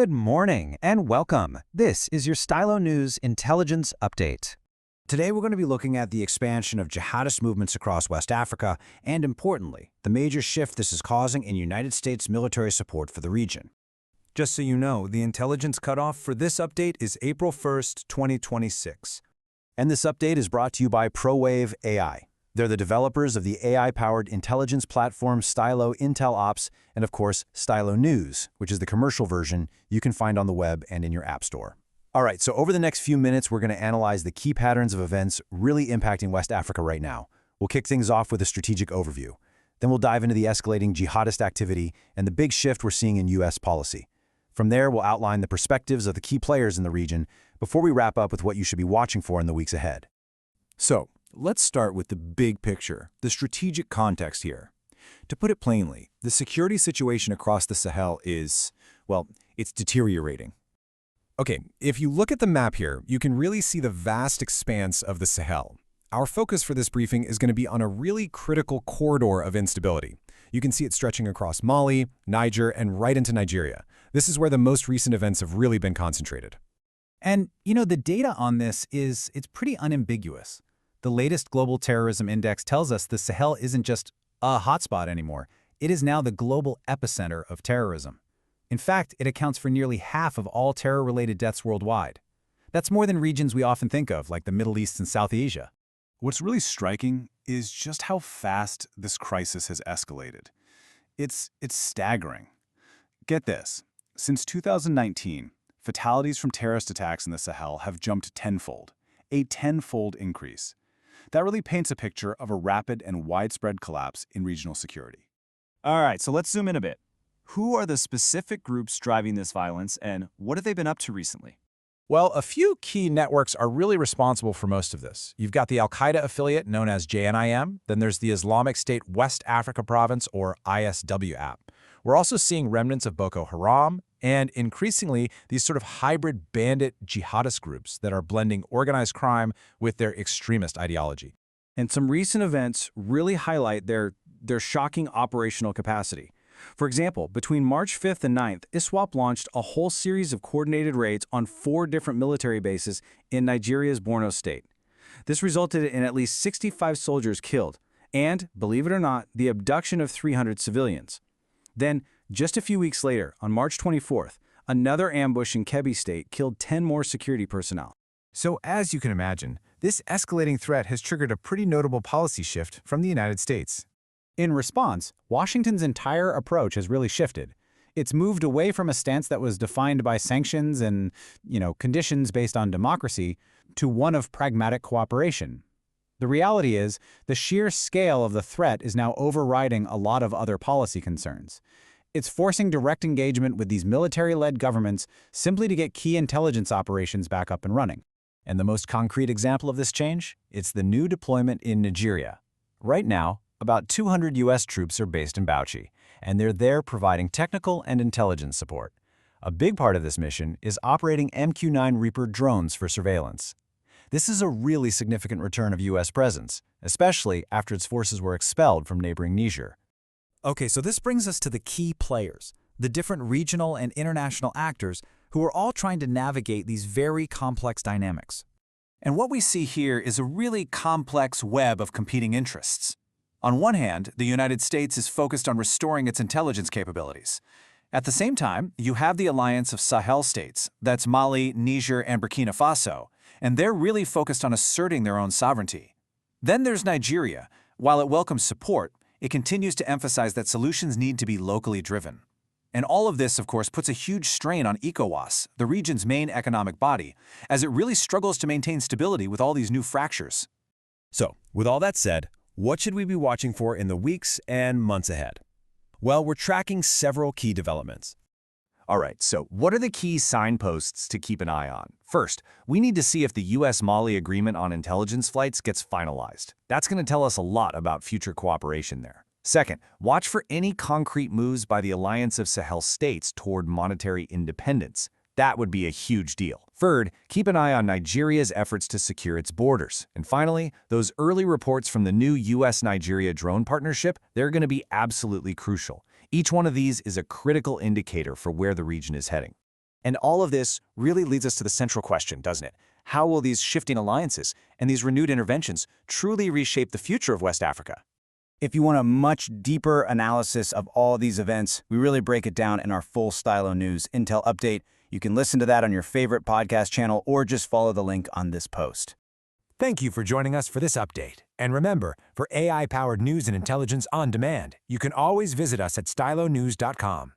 Good morning and welcome. This is your Stylo News Intelligence Update. Today we're going to be looking at the expansion of jihadist movements across West Africa and, importantly, the major shift this is causing in United States military support for the region. Just so you know, the intelligence cutoff for this update is April 1st, 2026. And this update is brought to you by ProWave AI. They're the developers of the AI-powered intelligence platform Stylo Intel Ops and, of course, Stylo News, which is the commercial version you can find on the web and in your app store. All right, so over the next few minutes, we're going to analyze the key patterns of events really impacting West Africa right now. We'll kick things off with a strategic overview. Then we'll dive into the escalating jihadist activity and the big shift we're seeing in U.S. policy. From there, we'll outline the perspectives of the key players in the region before we wrap up with what you should be watching for in the weeks ahead. So, let's start with the big picture, the strategic context here. To put it plainly, the security situation across the Sahel is, well, it's deteriorating. Okay, if you look at the map here, you can really see the vast expanse of the Sahel. Our focus for this briefing is going to be on a really critical corridor of instability. You can see it stretching across Mali, Niger, and right into Nigeria. This is where the most recent events have really been concentrated. And, the data on this it's pretty unambiguous. The latest Global Terrorism Index tells us the Sahel isn't just a hotspot anymore. It is now the global epicenter of terrorism. In fact, it accounts for nearly half of all terror-related deaths worldwide. That's more than regions we often think of, like the Middle East and South Asia. What's really striking is just how fast this crisis has escalated. It's staggering. Get this. Since 2019, fatalities from terrorist attacks in the Sahel have jumped tenfold, a tenfold increase. That really paints a picture of a rapid and widespread collapse in regional security. All right, so let's zoom in a bit. Who are the specific groups driving this violence, and what have they been up to recently? Well, a few key networks are really responsible for most of this. You've got the Al-Qaeda affiliate known as JNIM, then there's the Islamic State West Africa Province, or ISWAP. We're also seeing remnants of Boko Haram, and increasingly these sort of hybrid bandit jihadist groups that are blending organized crime with their extremist ideology. And some recent events really highlight their shocking operational capacity. For example, between March 5th and 9th, ISWAP launched a whole series of coordinated raids on 4 different military bases in Nigeria's Borno state. This resulted in at least 65 soldiers killed and, believe it or not, the abduction of 300 civilians. Then, just a few weeks later, on March 24th, another ambush in Kebbi State killed 10 more security personnel. So, as you can imagine, this escalating threat has triggered a pretty notable policy shift from the United States. In response, Washington's entire approach has really shifted. It's moved away from a stance that was defined by sanctions and, conditions based on democracy to one of pragmatic cooperation. The reality is, the sheer scale of the threat is now overriding a lot of other policy concerns. It's forcing direct engagement with these military-led governments simply to get key intelligence operations back up and running. And the most concrete example of this change? It's the new deployment in Nigeria. Right now, about 200 U.S. troops are based in Bauchi, and they're there providing technical and intelligence support. A big part of this mission is operating MQ-9 Reaper drones for surveillance. This is a really significant return of U.S. presence, especially after its forces were expelled from neighboring Niger. Okay, so this brings us to the key players, the different regional and international actors who are all trying to navigate these very complex dynamics. And what we see here is a really complex web of competing interests. On one hand, the United States is focused on restoring its intelligence capabilities. At the same time, you have the Alliance of Sahel States, that's Mali, Niger, and Burkina Faso, and they're really focused on asserting their own sovereignty. Then there's Nigeria. While it welcomes support, it continues to emphasize that solutions need to be locally driven. And all of this, of course, puts a huge strain on ECOWAS, the region's main economic body, as it really struggles to maintain stability with all these new fractures. So, with all that said, what should we be watching for in the weeks and months ahead? Well, we're tracking several key developments. All right, so what are the key signposts to keep an eye on? First, we need to see if the U.S.-Mali agreement on intelligence flights gets finalized. That's going to tell us a lot about future cooperation there. Second, watch for any concrete moves by the Alliance of Sahel States toward monetary independence. That would be a huge deal. Third, keep an eye on Nigeria's efforts to secure its borders. And finally, those early reports from the new U.S.-Nigeria drone partnership, they're going to be absolutely crucial. Each one of these is a critical indicator for where the region is heading. And all of this really leads us to the central question, doesn't it? How will these shifting alliances and these renewed interventions truly reshape the future of West Africa? If you want a much deeper analysis of all these events, we really break it down in our full Stylo News Intel update. You can listen to that on your favorite podcast channel or just follow the link on this post. Thank you for joining us for this update. And remember, for AI-powered news and intelligence on demand, you can always visit us at stylonews.com.